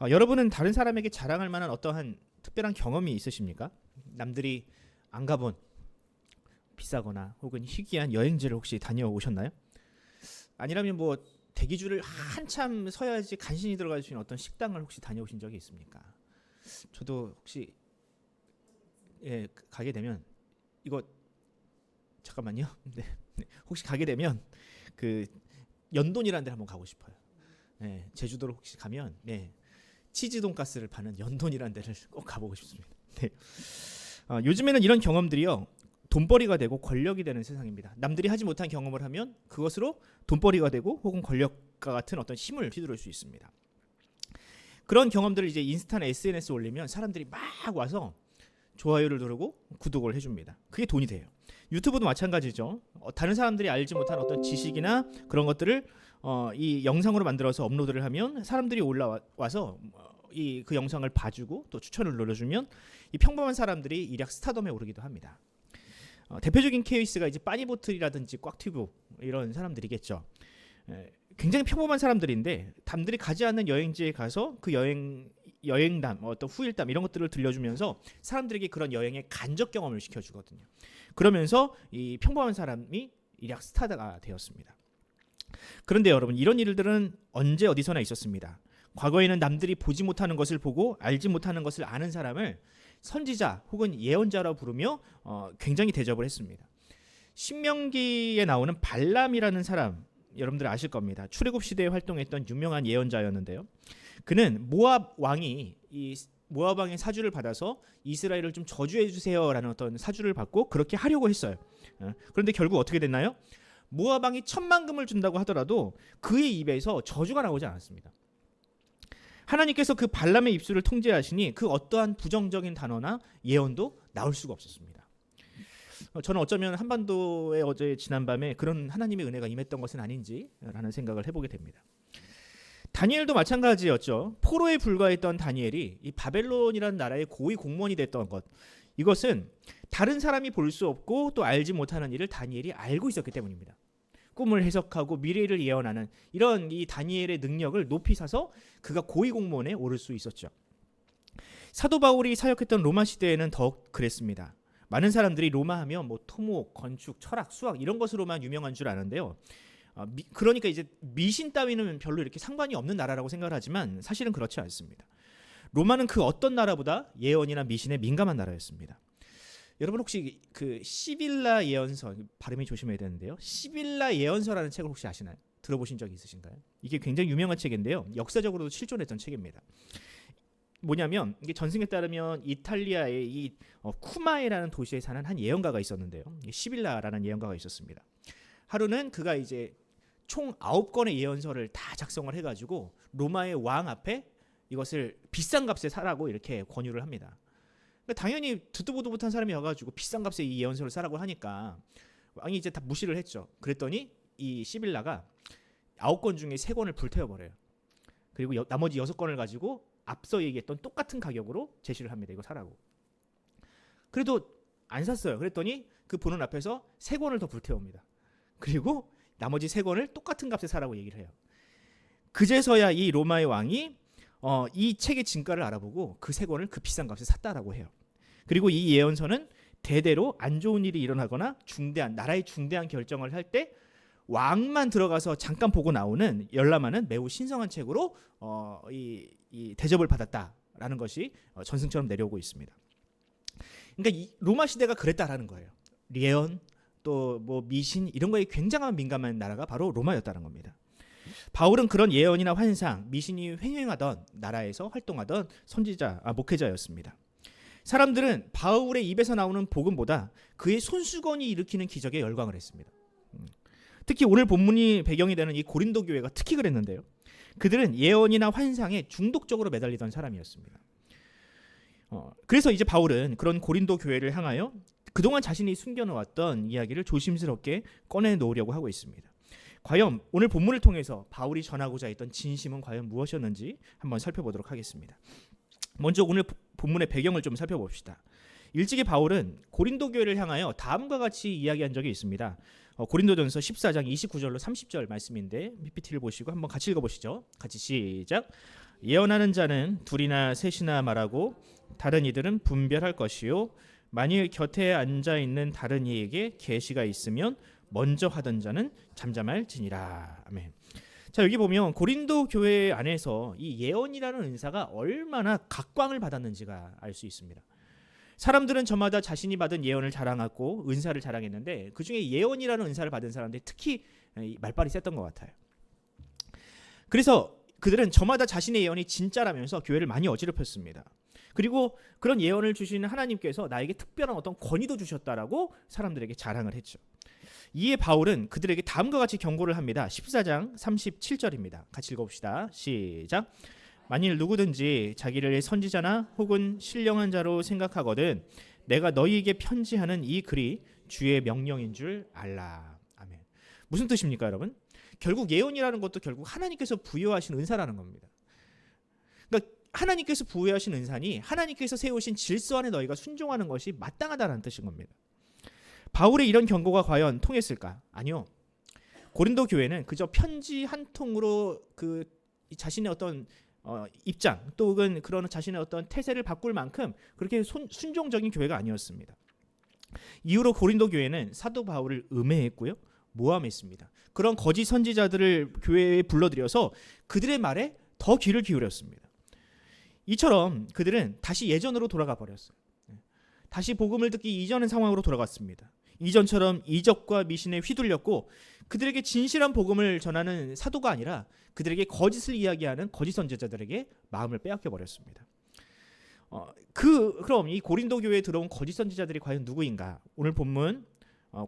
여러분은 다른 사람에게 자랑할 만한 어떠한 특별한 경험이 있으십니까? 남들이 안 가본 비싸거나 혹은 희귀한 여행지를 혹시 다녀오셨나요? 아니라면 뭐 대기줄을 한참 서야지 간신히 들어갈 수 있는 어떤 식당을 혹시 다녀오신 적이 있습니까? 저도 혹시 가게 되면 이거 잠깐만요. 네. 혹시 가게 되면 그 연돈이라는 데 한번 가고 싶어요. 제주도로 혹시 가면 치즈 돈가스를 파는 연돈이라는 데를 꼭 가보고 싶습니다. 요즘에는 이런 경험들이요 돈벌이가 되고 권력이 되는 세상입니다. 남들이 하지 못한 경험을 하면 그것으로 돈벌이가 되고 혹은 권력과 같은 어떤 힘을 휘두를 수 있습니다. 그런 경험들을 이제 인스타나 SNS 올리면 사람들이 막 와서 좋아요를 누르고 구독을 해줍니다. 그게 돈이 돼요. 유튜브도 마찬가지죠. 다른 사람들이 알지 못한 어떤 지식이나 그런 것들을 이 영상으로 만들어서 업로드를 하면 사람들이 올라와서 그 영상을 봐주고 또 추천을 눌러주면 이 평범한 사람들이 일약 스타덤에 오르기도 합니다. 대표적인 케이스가 이제 빠니보틀이라든지 꽉튜브 이런 사람들이겠죠. 굉장히 평범한 사람들인데 남들이 가지 않는 여행지에 가서 그 여행담, 어떤 후일담 이런 것들을 들려주면서 사람들에게 그런 여행의 간접 경험을 시켜주거든요. 그러면서 이 평범한 사람이 일약 스타가 되었습니다. 그런데 여러분 이런 일들은 언제 어디서나 있었습니다. 과거에는 남들이 보지 못하는 것을 보고 알지 못하는 것을 아는 사람을 선지자 혹은 예언자라 부르며 굉장히 대접을 했습니다. 신명기에 나오는 발람이라는 사람 여러분들 아실 겁니다. 출애굽 시대에 활동했던 유명한 예언자였는데요. 그는 모압 왕이 이 모압 왕의 사주를 받아서 이스라엘을 좀 저주해 주세요라는 어떤 사주를 받고 그렇게 하려고 했어요. 그런데 결국 어떻게 됐나요? 모압 왕이 1,000만 금을 준다고 하더라도 그의 입에서 저주가 나오지 않았습니다. 하나님께서 그 발람의 입술을 통제하시니 그 어떠한 부정적인 단어나 예언도 나올 수가 없었습니다. 저는 어쩌면 한반도에 어제 지난밤에 그런 하나님의 은혜가 임했던 것은 아닌지라는 생각을 해보게 됩니다. 다니엘도 마찬가지였죠. 포로에 불과했던 다니엘이 이 바벨론이라는 나라의 고위 공무원이 됐던 것, 이것은 다른 사람이 볼 수 없고 또 알지 못하는 일을 다니엘이 알고 있었기 때문입니다. 꿈을 해석하고 미래를 예언하는 이런 이 다니엘의 능력을 높이 사서 그가 고위 공무원에 오를 수 있었죠. 사도 바울이 사역했던 로마 시대에는 더욱 그랬습니다. 많은 사람들이 로마 하면 뭐 토목, 건축, 철학, 수학 이런 것으로만 유명한 줄 아는데요. 그러니까 이제 미신 따위는 별로 이렇게 상관이 없는 나라라고 생각을 하지만 사실은 그렇지 않습니다. 로마는 그 어떤 나라보다 예언이나 미신에 민감한 나라였습니다. 여러분 혹시 그 시빌라 예언서, 발음이 조심해야 되는데요. 시빌라 예언서라는 책을 혹시 아시나요? 들어보신 적이 있으신가요? 이게 굉장히 유명한 책인데요. 역사적으로도 실존했던 책입니다. 뭐냐면 이게 전승에 따르면 이탈리아의 이 쿠마에라는 도시에 사는 한 예언가가 있었는데요. 시빌라라는 예언가가 있었습니다. 하루는 그가 이제 총 9권의 예언서를 다 작성을 해가지고 로마의 왕 앞에 이것을 비싼 값에 사라고 이렇게 권유를 합니다. 당연히 듣도 보도 못한 사람이 와가지고 비싼 값에 이 예언서를 사라고 하니까 왕이 이제 다 무시를 했죠. 그랬더니 이 시빌라가 9권 중에 3권을 불태워버려요. 그리고 나머지 6권을 가지고 앞서 얘기했던 똑같은 가격으로 제시를 합니다. 이거 사라고. 그래도 안 샀어요. 그랬더니 그 보는 앞에서 3권을 더 불태웁니다. 그리고 나머지 3권을 똑같은 값에 사라고 얘기를 해요. 그제서야 이 로마의 왕이 이 책의 진가를 알아보고 그 3권을 그 비싼 값에 샀다라고 해요. 그리고 이 예언서는 대대로 안 좋은 일이 일어나거나 나라의 중대한 결정을 할 때 왕만 들어가서 잠깐 보고 나오는 열람하는 매우 신성한 책으로 이 대접을 받았다라는 것이 전승처럼 내려오고 있습니다. 그러니까 이 로마 시대가 그랬다라는 거예요. 예언 또 뭐 미신 이런 거에 굉장한 민감한 나라가 바로 로마였다는 겁니다. 바울은 그런 예언이나 환상, 미신이 횡행하던 나라에서 활동하던 목회자였습니다. 사람들은 바울의 입에서 나오는 복음보다 그의 손수건이 일으키는 기적에 열광을 했습니다. 특히 오늘 본문이 배경이 되는 이 고린도 교회가 특히 그랬는데요. 그들은 예언이나 환상에 중독적으로 매달리던 사람이었습니다. 그래서 이제 바울은 그런 고린도 교회를 향하여 그동안 자신이 숨겨놓았던 이야기를 조심스럽게 꺼내놓으려고 하고 있습니다. 과연 오늘 본문을 통해서 바울이 전하고자 했던 진심은 과연 무엇이었는지 한번 살펴보도록 하겠습니다. 먼저 오늘 본문의 배경을 좀 살펴봅시다. 일찍이 바울은 고린도 교회를 향하여 다음과 같이 이야기한 적이 있습니다. 고린도전서 14장 29절로 30절 말씀인데 PPT를 보시고 한번 같이 읽어보시죠. 같이 시작. 예언하는 자는 둘이나 셋이나 말하고 다른 이들은 분별할 것이요 만일 곁에 앉아 있는 다른 이에게 계시가 있으면 먼저 하던 자는 잠잠할지니라. 아멘. 자, 여기 보면 고린도 교회 안에서 이 예언이라는 은사가 얼마나 각광을 받았는지가 알 수 있습니다. 사람들은 저마다 자신이 받은 예언을 자랑하고 은사를 자랑했는데 그중에 예언이라는 은사를 받은 사람들이 특히 말빨이 셌던 것 같아요. 그래서 그들은 저마다 자신의 예언이 진짜라면서 교회를 많이 어지럽혔습니다. 그리고 그런 예언을 주시는 하나님께서 나에게 특별한 어떤 권위도 주셨다라고 사람들에게 자랑을 했죠. 이에 바울은 그들에게 다음과 같이 경고를 합니다. 14장 37절입니다. 같이 읽어봅시다. 시작. 만일 누구든지 자기를 선지자나 혹은 신령한 자로 생각하거든 내가 너희에게 편지하는 이 글이 주의 명령인 줄 알라. 아멘. 무슨 뜻입니까, 여러분? 결국 예언이라는 것도 결국 하나님께서 부여하신 은사라는 겁니다. 그러니까 하나님께서 부여하신 은사니 하나님께서 세우신 질서 안에 너희가 순종하는 것이 마땅하다는 뜻인 겁니다. 바울의 이런 경고가 과연 통했을까? 아니요. 고린도 교회는 그저 편지 한 통으로 그 자신의 어떤 입장 또는 그런 자신의 어떤 태세를 바꿀 만큼 그렇게 순종적인 교회가 아니었습니다. 이후로 고린도 교회는 사도 바울을 음해했고요. 모함했습니다. 그런 거짓 선지자들을 교회에 불러들여서 그들의 말에 더 귀를 기울였습니다. 이처럼 그들은 다시 예전으로 돌아가 버렸어요. 다시 복음을 듣기 이전의 상황으로 돌아갔습니다. 이전처럼 이적과 미신에 휘둘렸고 그들에게 진실한 복음을 전하는 사도가 아니라 그들에게 거짓을 이야기하는 거짓 선지자들에게 마음을 빼앗겨 버렸습니다. 그럼 이 고린도 교회에 들어온 거짓 선지자들이 과연 누구인가? 오늘 본문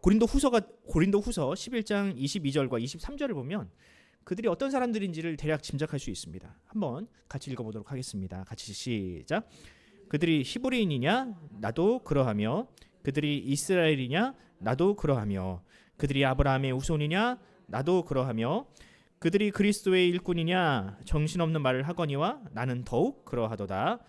고린도 후서 11장 22절과 23절을 보면 그들이 어떤 사람들인지를 대략 짐작할 수 있습니다. 한번 같이 읽어보도록 하겠습니다. 같이 시작. 그들이 히브리인이냐? 나도 그러하며 그들이 이스라엘이냐? 나도 그러하며 그들이 아브라함의 후손이냐? 나도 그러하며 그들이 그리스도의 일꾼이냐? 정신없는 말을 하거니와 나는 더욱 그러하도다.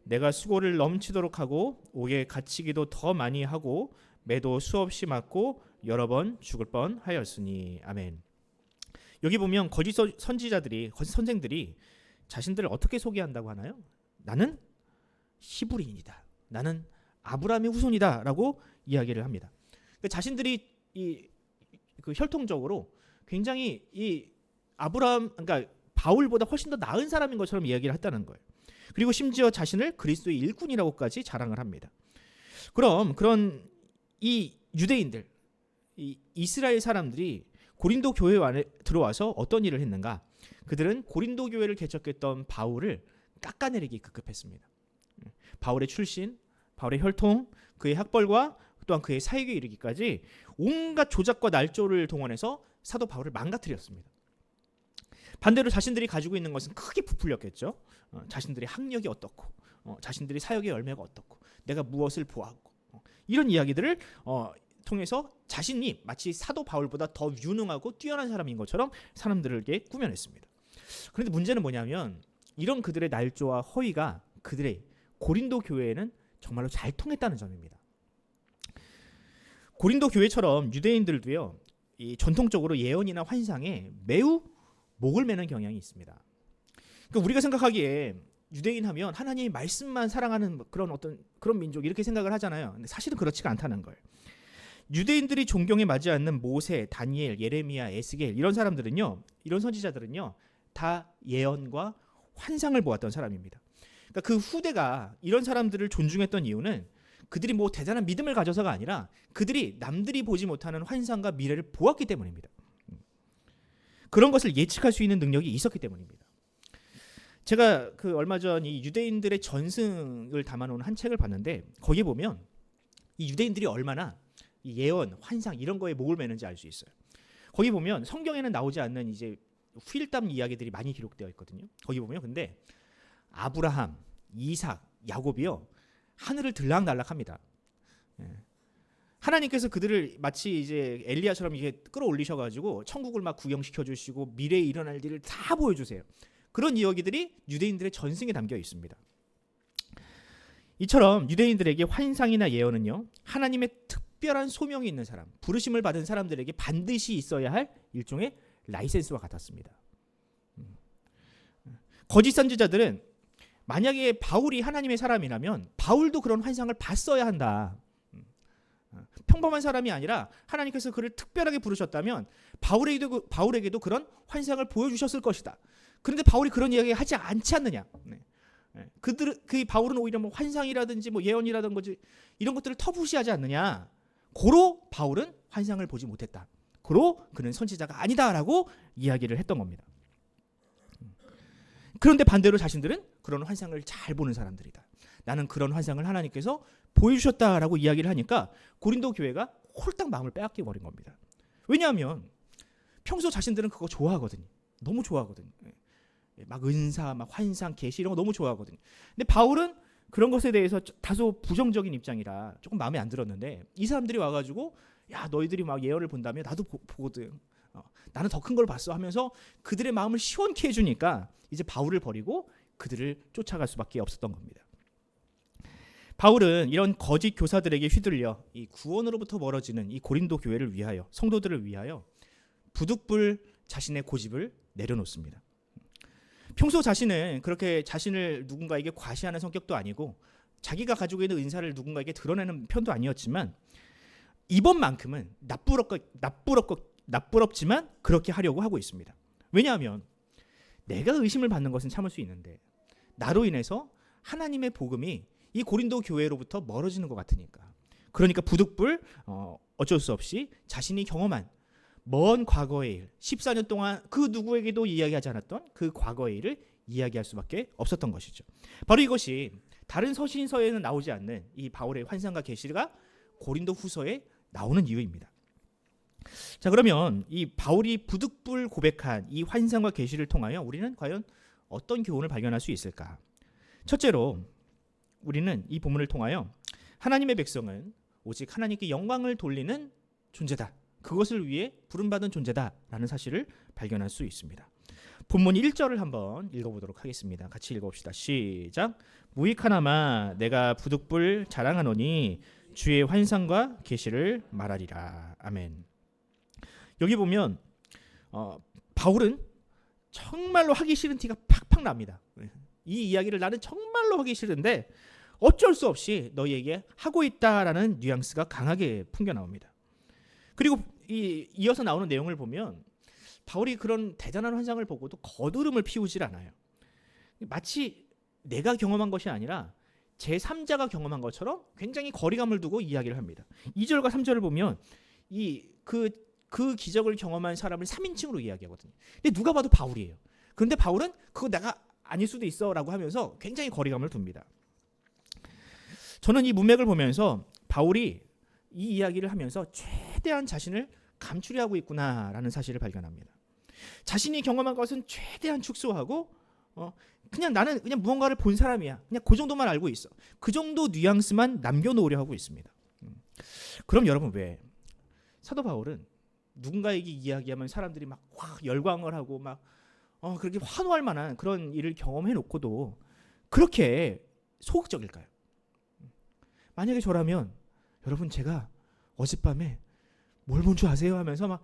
내가 수고를 넘치도록 하고 옥에 갇히기도 더 많이 하고 매도 수없이 맞고 여러 번 죽을 뻔하였으니. 아멘. 여기 보면 거짓 선지자들이 거짓 선생들이 자신들을 어떻게 소개한다고 하나요? 나는 히브리인이다. 나는 아브라함의 후손이다라고 이야기를 합니다. 그러니까 자신들이 그 혈통적으로 굉장히 이 아브라함 그러니까 바울보다 훨씬 더 나은 사람인 것처럼 이야기를 했다는 거예요. 그리고 심지어 자신을 그리스도의 일꾼이라고까지 자랑을 합니다. 그럼 그런 이 유대인들, 이 이스라엘 사람들이 고린도 교회 안에 들어와서 어떤 일을 했는가? 그들은 고린도 교회를 개척했던 바울을 깎아내리기 급급했습니다. 바울의 출신, 바울의 혈통, 그의 학벌과 또한 그의 사역에 이르기까지 온갖 조작과 날조를 동원해서 사도 바울을 망가뜨렸습니다. 반대로 자신들이 가지고 있는 것은 크게 부풀렸겠죠. 자신들의 학력이 어떻고 자신들의 사역의 열매가 어떻고 내가 무엇을 보았고 이런 이야기들을 통해서 자신이 마치 사도 바울보다 더 유능하고 뛰어난 사람인 것처럼 사람들에게 꾸며냈습니다. 그런데 문제는 뭐냐면 이런 그들의 날조와 허위가 그들의 고린도 교회에는 정말로 잘 통했다는 점입니다. 고린도 교회처럼 유대인들도요, 이 전통적으로 예언이나 환상에 매우 목을 매는 경향이 있습니다. 그러니까 우리가 생각하기에 유대인 하면 하나님의 말씀만 사랑하는 그런 민족 이렇게 생각을 하잖아요. 근데 사실은 그렇지가 않다는 거예요. 유대인들이 존경에 맞지 않는 모세, 다니엘, 예레미야, 에스겔 이런 사람들은요, 이런 선지자들은요, 다 예언과 환상을 보았던 사람입니다. 그러니까 그 후대가 이런 사람들을 존중했던 이유는 그들이 뭐 대단한 믿음을 가져서가 아니라 그들이 남들이 보지 못하는 환상과 미래를 보았기 때문입니다. 그런 것을 예측할 수 있는 능력이 있었기 때문입니다. 제가 그 얼마 전 이 유대인들의 전승을 담아놓은 한 책을 봤는데 거기에 보면 이 유대인들이 얼마나 이 예언, 환상 이런 거에 목을 매는지 알 수 있어요. 거기 보면 성경에는 나오지 않는 이제 후일담 이야기들이 많이 기록되어 있거든요. 거기 보면 근데 아브라함, 이삭, 야곱이요 하늘을 들락날락합니다. 하나님께서 그들을 마치 이제 엘리야처럼 이게 끌어올리셔가지고 천국을 막 구경시켜 주시고 미래에 일어날 일을 다 보여주세요. 그런 이야기들이 유대인들의 전승에 담겨 있습니다. 이처럼 유대인들에게 환상이나 예언은요 하나님의 특별한 소명이 있는 사람, 부르심을 받은 사람들에게 반드시 있어야 할 일종의 라이센스와 같았습니다. 거짓 선지자들은 만약에 바울이 하나님의 사람이라면 바울도 그런 환상을 봤어야 한다. 평범한 사람이 아니라 하나님께서 그를 특별하게 부르셨다면 바울에게도 그런 환상을 보여주셨을 것이다. 그런데 바울이 그런 이야기 하지 않지 않느냐. 그 바울은 오히려 뭐 환상이라든지 뭐 예언이라든지 거지 이런 것들을 터부시하지 않느냐. 고로 바울은 환상을 보지 못했다. 고로 그는 선지자가 아니다라고 이야기를 했던 겁니다. 그런데 반대로 자신들은 그런 환상을 잘 보는 사람들이다. 나는 그런 환상을 하나님께서 보여주셨다라고 이야기를 하니까 고린도 교회가 홀딱 마음을 빼앗겨 버린 겁니다. 왜냐하면 평소 자신들은 그거 좋아하거든요. 너무 좋아하거든요. 막 은사, 막 환상, 계시 이런 거 너무 좋아하거든요. 근데 바울은 그런 것에 대해서 다소 부정적인 입장이라 조금 마음에 안 들었는데 이 사람들이 와가지고 야 너희들이 막 예언을 본다며 나도 보거든. 나는 더 큰 걸 봤어 하면서 그들의 마음을 시원케 해주니까 이제 바울을 버리고 그들을 쫓아갈 수밖에 없었던 겁니다. 바울은 이런 거짓 교사들에게 휘둘려 이 구원으로부터 멀어지는 이 고린도 교회를 위하여 성도들을 위하여 부득불 자신의 고집을 내려놓습니다. 평소 자신은 그렇게 자신을 누군가에게 과시하는 성격도 아니고 자기가 가지고 있는 은사를 누군가에게 드러내는 편도 아니었지만 이번만큼은 나쁘럽지만 그렇게 하려고 하고 있습니다. 왜냐하면 내가 의심을 받는 것은 참을 수 있는데 나로 인해서 하나님의 복음이 이 고린도 교회로부터 멀어지는 것 같으니까 그러니까 부득불 어쩔 수 없이 자신이 경험한 먼 과거의 일 14년 동안 그 누구에게도 이야기하지 않았던 그 과거의 일을 이야기할 수밖에 없었던 것이죠. 바로 이것이 다른 서신서에는 나오지 않는 이 바울의 환상과 계시가 고린도 후서에 나오는 이유입니다. 자, 그러면 이 바울이 부득불 고백한 이 환상과 계시를 통하여 우리는 과연 어떤 교훈을 발견할 수 있을까? 첫째로 우리는 이 본문을 통하여 하나님의 백성은 오직 하나님께 영광을 돌리는 존재다. 그것을 위해 부름받은 존재다라는 사실을 발견할 수 있습니다. 본문 1절을 한번 읽어보도록 하겠습니다. 같이 읽어봅시다. 시작. 무익하나마 내가 부득불 자랑하노니 주의 환상과 계시를 말하리라. 아멘. 여기 보면 바울은 정말로 하기 싫은 티가 팍팍 납니다. 이 이야기를 나는 정말로 하기 싫은데 어쩔 수 없이 너희에게 하고 있다라는 뉘앙스가 강하게 풍겨나옵니다. 그리고 이어서 나오는 내용을 보면 바울이 그런 대단한 환상을 보고도 거두름을 피우질 않아요. 마치 내가 경험한 것이 아니라 제3자가 경험한 것처럼 굉장히 거리감을 두고 이야기를 합니다. 2절과 3절을 보면 그 기적을 경험한 사람을 3인칭으로 이야기하거든요. 근데 누가 봐도 바울이에요. 그런데 바울은 그거 내가 아닐 수도 있어라고 하면서 굉장히 거리감을 둡니다. 저는 이 문맥을 보면서 바울이 이 이야기를 하면서 최대한 자신을 감추려 하고 있구나라는 사실을 발견합니다. 자신이 경험한 것은 최대한 축소하고 그냥 나는 그냥 무언가를 본 사람이야. 그냥 그 정도만 알고 있어. 그 정도 뉘앙스만 남겨놓으려 하고 있습니다. 그럼 여러분 왜 사도 바울은 누군가에게 이야기하면 사람들이 막 확 열광을 하고 막 그렇게 환호할 만한 그런 일을 경험해 놓고도 그렇게 소극적일까요? 만약에 저라면 여러분 제가 어젯밤에 뭘 본 줄 아세요? 하면서 막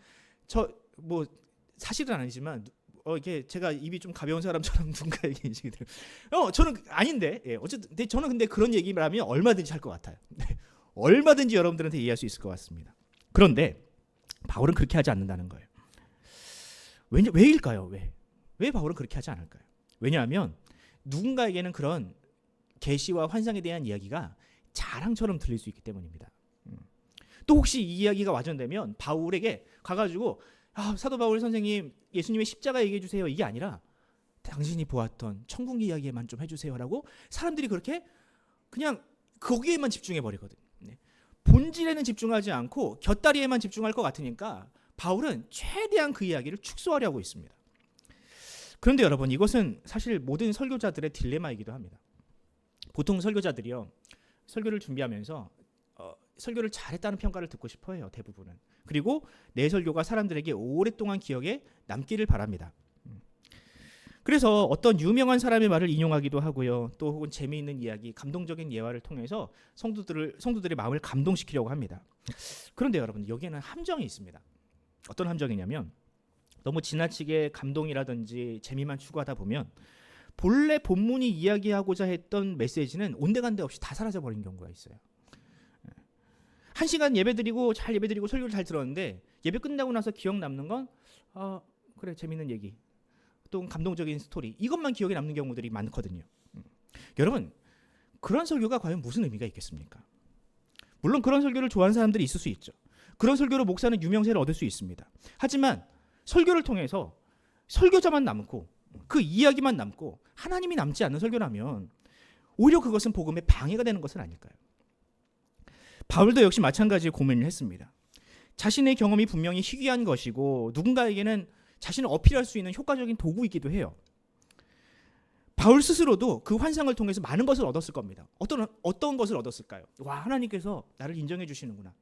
뭐 사실은 아니지만 이게 제가 입이 좀 가벼운 사람처럼 누군가에게 얘기 들어요. 저는 아닌데 어쨌든 근데 저는 근데 그런 얘기를 하면 얼마든지 할 것 같아요. 얼마든지 여러분들한테 이해할 수 있을 것 같습니다. 그런데 바울은 그렇게 하지 않는다는 거예요. 왜일까요? 왜 바울은 그렇게 하지 않을까요? 왜냐하면 누군가에게는 그런 계시와 환상에 대한 이야기가 자랑처럼 들릴 수 있기 때문입니다. 또 혹시 이 이야기가 와전되면 바울에게 가가지고 사도 바울 선생님 예수님의 십자가 얘기해 주세요. 이게 아니라 당신이 보았던 천국 이야기에만 좀 해주세요라고 사람들이 그렇게 그냥 거기에만 집중해 버리거든요. 본질에는 집중하지 않고 곁다리에만 집중할 것 같으니까 바울은 최대한 그 이야기를 축소하려고 있습니다. 그런데 여러분 이것은 사실 모든 설교자들의 딜레마이기도 합니다. 보통 설교자들이요 설교를 준비하면서 설교를 잘했다는 평가를 듣고 싶어해요. 대부분은. 그리고 내 설교가 사람들에게 오랫동안 기억에 남기를 바랍니다. 그래서 어떤 유명한 사람의 말을 인용하기도 하고요. 또 혹은 재미있는 이야기, 감동적인 예화를 통해서 성도들의 마음을 감동시키려고 합니다. 그런데 여러분 여기에는 함정이 있습니다. 어떤 함정이냐면 너무 지나치게 감동이라든지 재미만 추구하다 보면 본래 본문이 이야기하고자 했던 메시지는 온데간데 없이 다 사라져버린 경우가 있어요. 1시간 예배드리고 잘 예배드리고 설교를 잘 들었는데 예배 끝나고 나서 기억 남는 건 그래 재밌는 얘기 또 감동적인 스토리 이것만 기억에 남는 경우들이 많거든요. 여러분 그런 설교가 과연 무슨 의미가 있겠습니까? 물론 그런 설교를 좋아하는 사람들이 있을 수 있죠. 그런 설교로 목사는 유명세를 얻을 수 있습니다. 하지만 설교를 통해서 설교자만 남고 그 이야기만 남고 하나님이 남지 않는 설교라면 오히려 그것은 복음에 방해가 되는 것은 아닐까요? 바울도 역시 마찬가지의 고민을 했습니다. 자신의 경험이 분명히 희귀한 것이고 누군가에게는 자신을 어필할 수 있는 효과적인 도구이기도 해요. 바울 스스로도 그 환상을 통해서 많은 것을 얻었을 겁니다. 어떤 것을 얻었을까요? 와, 하나님께서 나를 인정해 주시는구나.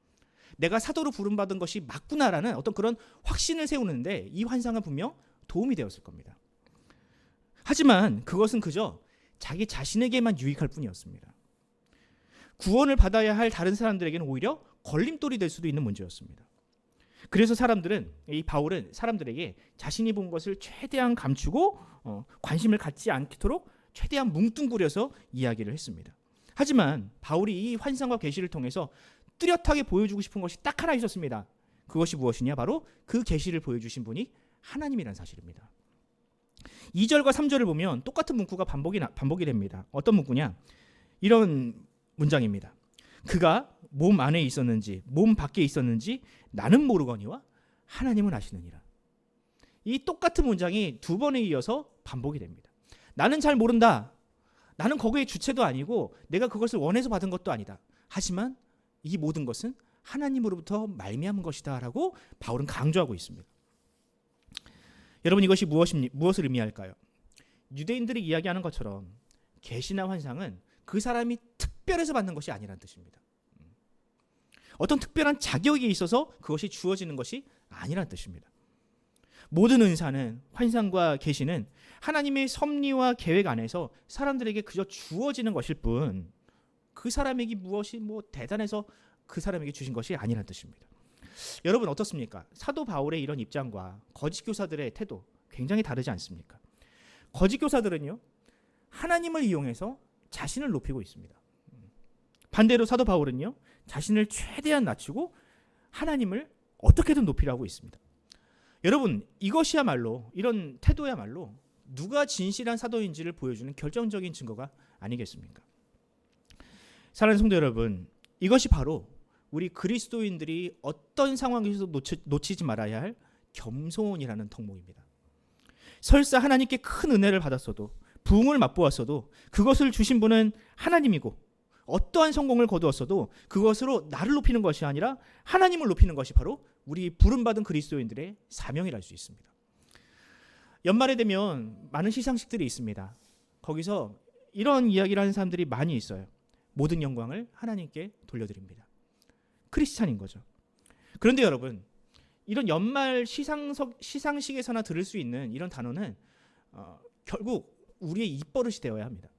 내가 사도로 부름받은 것이 맞구나라는 어떤 그런 확신을 세우는데 이 환상은 분명 도움이 되었을 겁니다. 하지만 그것은 그저 자기 자신에게만 유익할 뿐이었습니다. 구원을 받아야 할 다른 사람들에게는 오히려 걸림돌이 될 수도 있는 문제였습니다. 그래서 이 바울은 사람들에게 자신이 본 것을 최대한 감추고 관심을 갖지 않도록 최대한 뭉뚱그려서 이야기를 했습니다. 하지만 바울이 이 환상과 계시를 통해서 뚜렷하게 보여주고 싶은 것이 딱 하나 있었습니다. 그것이 무엇이냐? 바로 그 계시를 보여주신 분이 하나님이라는 사실입니다. 2절과 3절을 보면 똑같은 문구가 반복이 됩니다. 어떤 문구냐? 이런 문장입니다. 그가 몸 안에 있었는지 몸 밖에 있었는지 나는 모르거니와 하나님은 아시느니라. 이 똑같은 문장이 두 번에 이어서 반복이 됩니다. 나는 잘 모른다. 나는 거기에 주체도 아니고 내가 그것을 원해서 받은 것도 아니다. 하지만 이 모든 것은 하나님으로부터 말미암은 것이다 라고 바울은 강조하고 있습니다. 여러분 이것이 무엇을 의미할까요? 유대인들이 이야기하는 것처럼 계시나 환상은 그 사람이 특별해서 받는 것이 아니라는 뜻입니다. 어떤 특별한 자격이 있어서 그것이 주어지는 것이 아니라는 뜻입니다. 모든 은사는 환상과 계시는 하나님의 섭리와 계획 안에서 사람들에게 그저 주어지는 것일 뿐 그 사람에게 무엇이 대단해서 그 사람에게 주신 것이 아니라는 뜻입니다. 여러분 어떻습니까? 사도 바울의 이런 입장과 거짓 교사들의 태도 굉장히 다르지 않습니까? 거짓 교사들은요 하나님을 이용해서 자신을 높이고 있습니다. 반대로 사도 바울은요 자신을 최대한 낮추고 하나님을 어떻게든 높이려고 있습니다. 여러분 이것이야말로 이런 태도야말로 누가 진실한 사도인지를 보여주는 결정적인 증거가 아니겠습니까? 사랑하는 성도 여러분, 이것이 바로 우리 그리스도인들이 어떤 상황에서도 놓치지 말아야 할 겸손이라는 덕목입니다. 설사 하나님께 큰 은혜를 받았어도 부흥을 맛보았어도 그것을 주신 분은 하나님이고 어떠한 성공을 거두었어도 그것으로 나를 높이는 것이 아니라 하나님을 높이는 것이 바로 우리 부름받은 그리스도인들의 사명이라 할 수 있습니다. 연말에 되면 많은 시상식들이 있습니다. 거기서 이런 이야기를 하는 사람들이 많이 있어요. 모든 영광을 하나님께 돌려드립니다. 크리스찬인 거죠. 그런데 여러분 이런 연말 시상식에서나 들을 수 있는 이런 단어는 결국 우리의 입버릇이 되어야 합니다.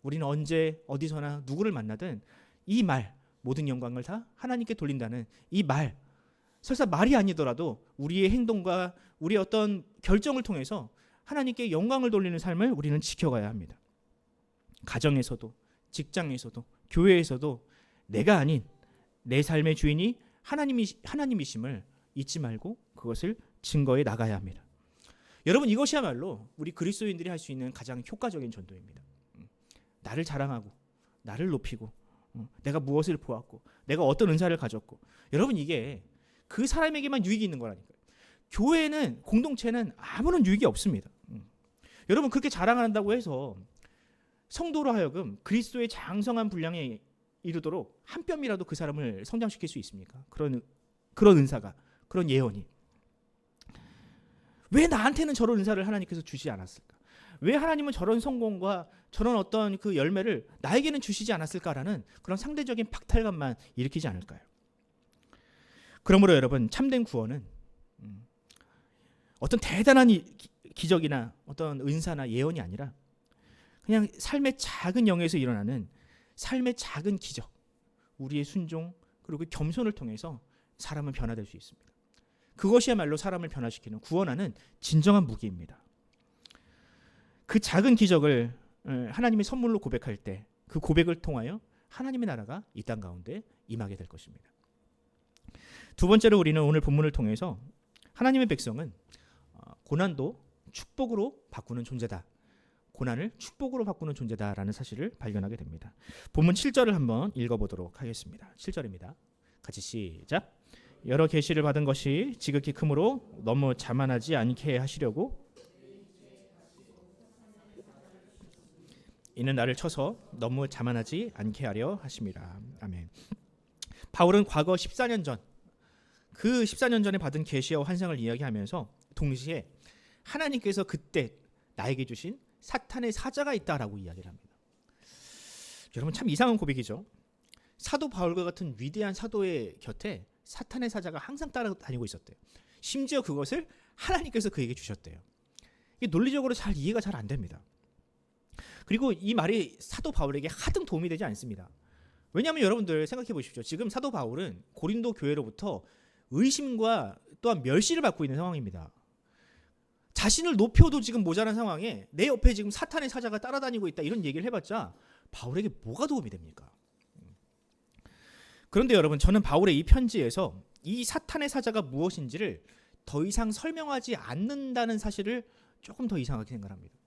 우리는 언제 어디서나 누구를 만나든 이 말 모든 영광을 다 하나님께 돌린다는 이 말 설사 말이 아니더라도 우리의 행동과 우리의 어떤 결정을 통해서 하나님께 영광을 돌리는 삶을 우리는 지켜가야 합니다. 가정에서도 직장에서도 교회에서도 내가 아닌 내 삶의 주인이 하나님이심을 잊지 말고 그것을 증거해 나가야 합니다. 여러분 이것이야말로 우리 그리스도인들이 할 수 있는 가장 효과적인 전도입니다. 나를 자랑하고 나를 높이고 내가 무엇을 보았고 내가 어떤 은사를 가졌고 여러분 이게 그 사람에게만 유익이 있는 거라니까요. 교회는 공동체는 아무런 유익이 없습니다. 여러분 그렇게 자랑한다고 해서 성도로 하여금 그리스도의 장성한 분량에 이르도록 한 뼘이라도 그 사람을 성장시킬 수 있습니까? 그런 은사가 그런 예언이 왜 나한테는 저런 은사를 하나님께서 주시지 않았을까? 왜 하나님은 저런 성공과 저런 어떤 그 열매를 나에게는 주시지 않았을까라는 그런 상대적인 박탈감만 일으키지 않을까요? 그러므로 여러분 참된 구원은 어떤 대단한 기적이나 어떤 은사나 예언이 아니라 그냥 삶의 작은 영에서 일어나는 삶의 작은 기적, 우리의 순종 그리고 겸손을 통해서 사람은 변화될 수 있습니다. 그것이야말로 사람을 변화시키는 구원하는 진정한 무기입니다. 그 작은 기적을 하나님의 선물로 고백할 때 그 고백을 통하여 하나님의 나라가 이 땅 가운데 임하게 될 것입니다. 두 번째로 우리는 오늘 본문을 통해서 하나님의 백성은 고난도 축복으로 바꾸는 존재다. 고난을 축복으로 바꾸는 존재다라는 사실을 발견하게 됩니다. 본문 7절을 한번 읽어보도록 하겠습니다. 7절입니다. 같이 시작. 여러 계시를 받은 것이 지극히 크므로 너무 자만하지 않게 하시려고 이는 나를 쳐서 너무 자만하지 않게 하려 하심이라. 아멘. 바울은 과거 14년 전, 그 14년 전에 받은 계시와 환상을 이야기하면서 동시에 하나님께서 그때 나에게 주신 사탄의 사자가 있다라고 이야기를 합니다. 여러분 참 이상한 고백이죠. 사도 바울과 같은 위대한 사도의 곁에 사탄의 사자가 항상 따라다니고 있었대요. 심지어 그것을 하나님께서 그에게 주셨대요. 이게 논리적으로 잘 이해가 잘 안 됩니다. 그리고 이 말이 사도 바울에게 하등 도움이 되지 않습니다. 왜냐하면 여러분들 생각해 보십시오. 지금 사도 바울은 고린도 교회로부터 의심과 또한 멸시를 받고 있는 상황입니다. 자신을 높여도 지금 모자란 상황에 내 옆에 지금 사탄의 사자가 따라다니고 있다 이런 얘기를 해봤자 바울에게 뭐가 도움이 됩니까? 그런데 여러분 저는 바울의 이 편지에서 이 사탄의 사자가 무엇인지를 더 이상 설명하지 않는다는 사실을 조금 더 이상하게 생각합니다.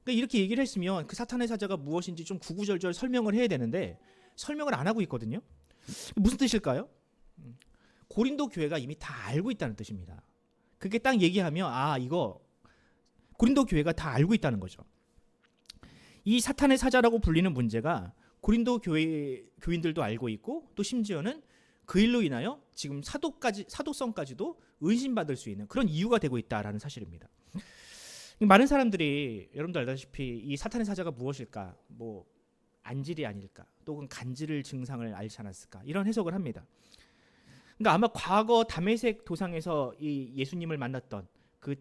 그러니까 이렇게 얘기를 했으면 그 사탄의 사자가 무엇인지 좀 구구절절 설명을 해야 되는데 설명을 안 하고 있거든요. 무슨 뜻일까요? 고린도 교회가 이미 다 알고 있다는 뜻입니다. 그게 딱 얘기하면 이거 고린도 교회가 다 알고 있다는 거죠. 이 사탄의 사자라고 불리는 문제가 고린도 교인들도 알고 있고 또 심지어는 그 일로 인하여 지금 사도성까지도 의심받을 수 있는 그런 이유가 되고 있다라는 사실입니다. 많은 사람들이 여러분도 알다시피 이 사탄의 사자가 무엇일까? 뭐 안질이 아닐까? 또는 간질 증상을 앓지 않았을까? 이런 해석을 합니다. 그러니까 아마 과거 다메섹 도상에서 이 예수님을 만났던 그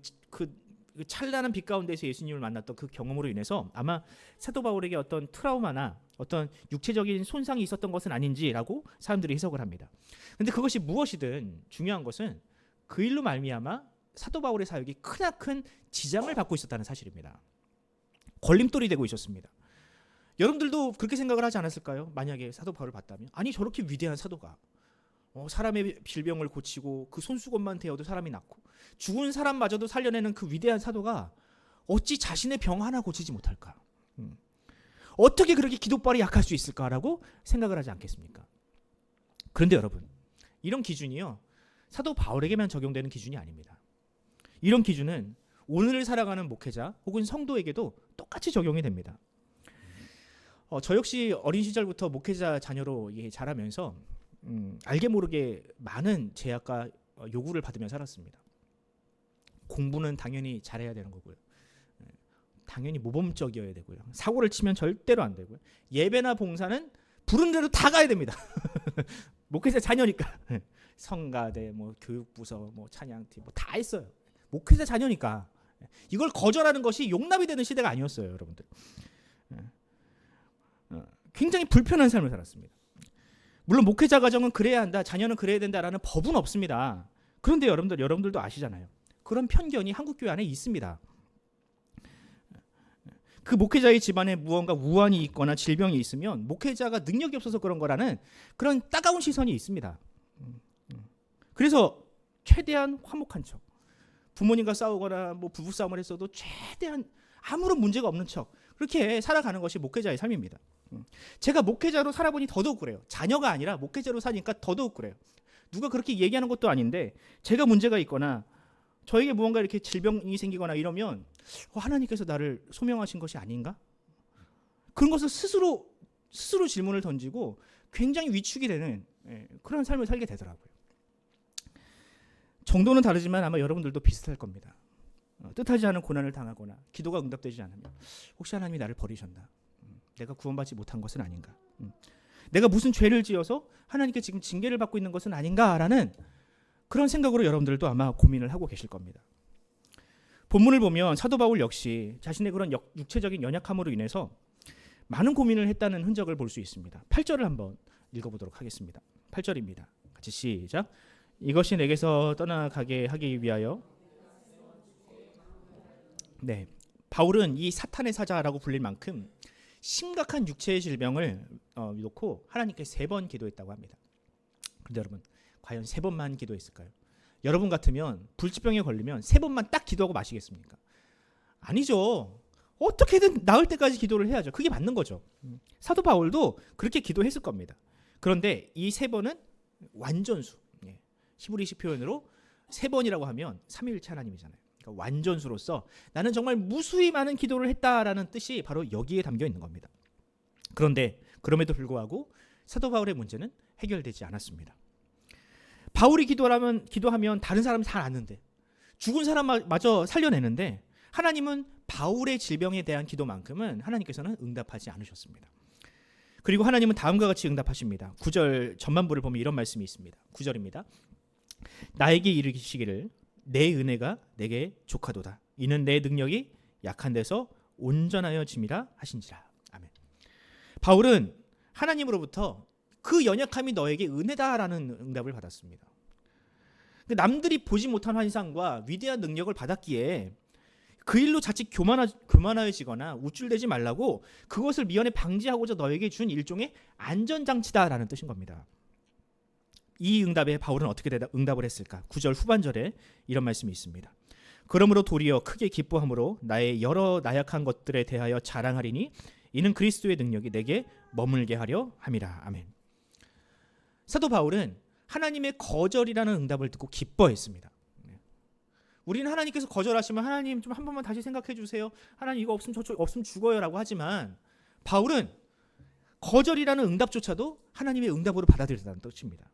찬란한 빛 가운데서 예수님을 만났던 그 경험으로 인해서 아마 사도 바울에게 어떤 트라우마나 어떤 육체적인 손상이 있었던 것은 아닌지라고 사람들이 해석을 합니다. 그런데 그것이 무엇이든 중요한 것은 그 일로 말미암아 사도 바울의 사역이 크나큰 지장을 받고 있었다는 사실입니다. 걸림돌이 되고 있었습니다. 여러분들도 그렇게 생각을 하지 않았을까요? 만약에 사도 바울을 봤다면 아니 저렇게 위대한 사도가 사람의 질병을 고치고 그 손수건만 대어도 사람이 낫고 죽은 사람마저도 살려내는 그 위대한 사도가 어찌 자신의 병 하나 고치지 못할까? 어떻게 그렇게 기도발이 약할 수 있을까라고 생각을 하지 않겠습니까? 그런데 여러분 이런 기준이요 사도 바울에게만 적용되는 기준이 아닙니다. 이런 기준은 오늘을 살아가는 목회자 혹은 성도에게도 똑같이 적용이 됩니다. 저 역시 어린 시절부터 목회자 자녀로 자라면서 알게 모르게 많은 제약과 요구를 받으며 살았습니다. 공부는 당연히 잘해야 되는 거고요. 당연히 모범적이어야 되고요. 사고를 치면 절대로 안 되고요. 예배나 봉사는 부른 대로 다 가야 됩니다. 목회자 자녀니까 성가대, 뭐 교육부서, 뭐 찬양팀, 뭐 다 했어요. 목회자 자녀니까 이걸 거절하는 것이 용납이 되는 시대가 아니었어요, 여러분들. 굉장히 불편한 삶을 살았습니다. 물론 목회자 가정은 그래야 한다, 자녀는 그래야 된다라는 법은 없습니다. 그런데 여러분들도 아시잖아요. 그런 편견이 한국 교회 안에 있습니다. 그 목회자의 집안에 무언가 우환이 있거나 질병이 있으면 목회자가 능력이 없어서 그런 거라는 그런 따가운 시선이 있습니다. 그래서 최대한 화목한 척, 부모님과 싸우거나 뭐 부부 싸움을 했어도 최대한 아무런 문제가 없는 척 그렇게 살아가는 것이 목회자의 삶입니다. 제가 목회자로 살아보니 더더욱 그래요. 자녀가 아니라 목회자로 사니까 더더욱 그래요. 누가 그렇게 얘기하는 것도 아닌데 제가 문제가 있거나 저에게 무언가 이렇게 질병이 생기거나 이러면 하나님께서 나를 소명하신 것이 아닌가? 그런 것을 스스로 질문을 던지고 굉장히 위축이 되는 그런 삶을 살게 되더라고요. 정도는 다르지만 아마 여러분들도 비슷할 겁니다. 뜻하지 않은 고난을 당하거나 기도가 응답되지 않으면 혹시 하나님이 나를 버리셨나? 내가 구원받지 못한 것은 아닌가? 내가 무슨 죄를 지어서 하나님께 지금 징계를 받고 있는 것은 아닌가라는 그런 생각으로 여러분들도 아마 고민을 하고 계실 겁니다. 본문을 보면 사도 바울 역시 자신의 그런 육체적인 연약함으로 인해서 많은 고민을 했다는 흔적을 볼 수 있습니다. 8절을 한번 읽어보도록 하겠습니다. 8절입니다. 같이 시작. 이것이 내게서 떠나가게 하기 위하여 바울은 이 사탄의 사자라고 불릴 만큼 심각한 육체의 질병을 놓고 하나님께 3번 기도했다고 합니다. 그런데 여러분, 과연 3번만 기도했을까요? 여러분 같으면 불치병에 걸리면 3번만 딱 기도하고 마시겠습니까? 아니죠. 어떻게든 나을 때까지 기도를 해야죠. 그게 맞는 거죠. 사도 바울도 그렇게 기도했을 겁니다. 그런데 이 3번은 완전수. 히브리식 표현으로 3번이라고 하면 삼위일체 하나님이잖아요. 그러니까 완전수로서 나는 정말 무수히 많은 기도를 했다라는 뜻이 바로 여기에 담겨 있는 겁니다. 그런데 그럼에도 불구하고 사도 바울의 문제는 해결되지 않았습니다. 바울이 기도하면 다른 사람은 잘 아는데, 죽은 사람마저 살려내는데, 하나님은 바울의 질병에 대한 기도만큼은 하나님께서는 응답하지 않으셨습니다. 그리고 하나님은 다음과 같이 응답하십니다. 9절 전반부를 보면 이런 말씀이 있습니다. 9절입니다. 나에게 이르시기를 내 은혜가 내게 족하도다. 이는 내 능력이 약한 데서 온전하여 짐이라 하신지라. 아멘. 바울은 하나님으로부터 그 연약함이 너에게 은혜다라는 응답을 받았습니다. 남들이 보지 못한 환상과 위대한 능력을 받았기에 그 일로 자칫 교만해지거나 우쭐대지 말라고 그것을 미연에 방지하고자 너에게 준 일종의 안전장치다라는 뜻인 겁니다. 이 응답에 바울은 어떻게 응답을 했을까? 9절 후반절에 이런 말씀이 있습니다. 그러므로 도리어 크게 기뻐함으로 나의 여러 나약한 것들에 대하여 자랑하리니 이는 그리스도의 능력이 내게 머물게 하려 함이라. 아멘. 사도 바울은 하나님의 거절이라는 응답을 듣고 기뻐했습니다. 우리는 하나님께서 거절하시면 하나님 좀 한 번만 다시 생각해 주세요. 하나님 이거 없으면 저 없으면 죽어요라고 하지만 바울은 거절이라는 응답조차도 하나님의 응답으로 받아들였다는 뜻입니다.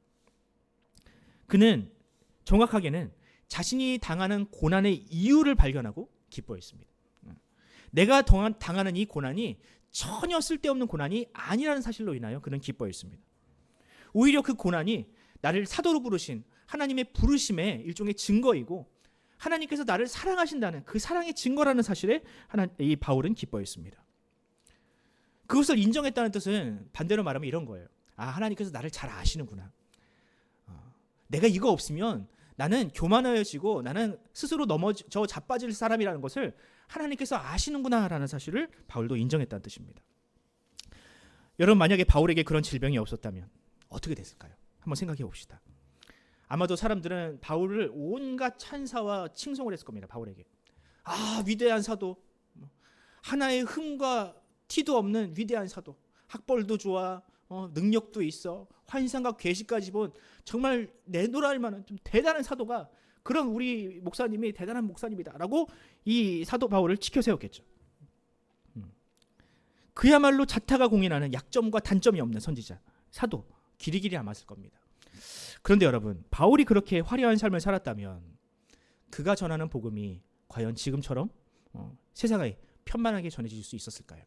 그는 정확하게는 자신이 당하는 고난의 이유를 발견하고 기뻐했습니다. 내가 당하는 이 고난이 전혀 쓸데없는 고난이 아니라는 사실로 인하여 그는 기뻐했습니다. 오히려 그 고난이 나를 사도로 부르신 하나님의 부르심의 일종의 증거이고 하나님께서 나를 사랑하신다는 그 사랑의 증거라는 사실에 이 바울은 기뻐했습니다. 그것을 인정했다는 뜻은 반대로 말하면 이런 거예요. 아, 하나님께서 나를 잘 아시는구나. 내가 이거 없으면 나는 교만해지고 나는 스스로 넘어져 자빠질 사람이라는 것을 하나님께서 아시는구나라는 사실을 바울도 인정했다는 뜻입니다. 여러분, 만약에 바울에게 그런 질병이 없었다면 어떻게 됐을까요? 한번 생각해 봅시다. 아마도 사람들은 바울을 온갖 찬사와 칭송을 했을 겁니다. 바울에게. 아, 위대한 사도. 하나의 흠과 티도 없는 위대한 사도. 학벌도 좋아. 능력도 있어. 환상과 계시까지 본 정말 내노랄 만한 좀 대단한 사도가, 그런 우리 목사님이 대단한 목사님이다라고 이 사도 바울을 치켜 세웠겠죠. 그야말로 자타가 공인하는 약점과 단점이 없는 선지자, 사도, 길이길이 남았을 겁니다. 그런데 여러분, 바울이 그렇게 화려한 삶을 살았다면 그가 전하는 복음이 과연 지금처럼 세상에 편만하게 전해질 수 있었을까요?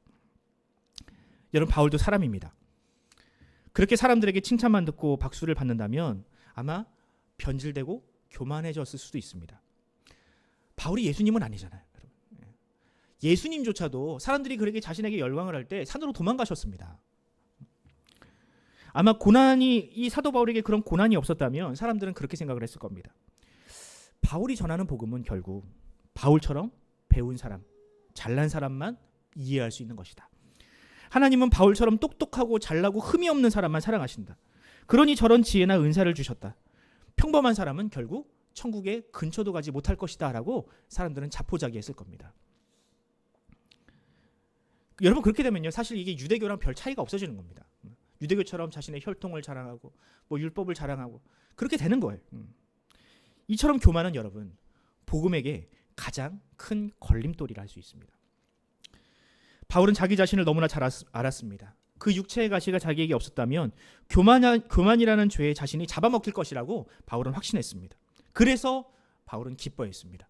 여러분, 바울도 사람입니다. 그렇게 사람들에게 칭찬만 듣고 박수를 받는다면 아마 변질되고 교만해졌을 수도 있습니다. 바울이 예수님은 아니잖아요. 여러분. 예수님조차도 사람들이 그렇게 자신에게 열광을 할 때 산으로 도망가셨습니다. 아마 이 사도 바울에게 그런 고난이 없었다면 사람들은 그렇게 생각을 했을 겁니다. 바울이 전하는 복음은 결국 바울처럼 배운 사람, 잘난 사람만 이해할 수 있는 것이다. 하나님은 바울처럼 똑똑하고 잘나고 흠이 없는 사람만 사랑하신다. 그러니 저런 지혜나 은사를 주셨다. 평범한 사람은 결국 천국에 근처도 가지 못할 것이다 라고 사람들은 자포자기했을 겁니다. 여러분, 그렇게 되면요, 사실 이게 유대교랑 별 차이가 없어지는 겁니다. 유대교처럼 자신의 혈통을 자랑하고 율법을 자랑하고 그렇게 되는 거예요. 이처럼 교만은 여러분, 복음에게 가장 큰 걸림돌이라 할 수 있습니다. 바울은 자기 자신을 너무나 잘 알았습니다. 그 육체의 가시가 자기에게 없었다면 교만이라는 죄에 자신이 잡아먹힐 것이라고 바울은 확신했습니다. 그래서 바울은 기뻐했습니다.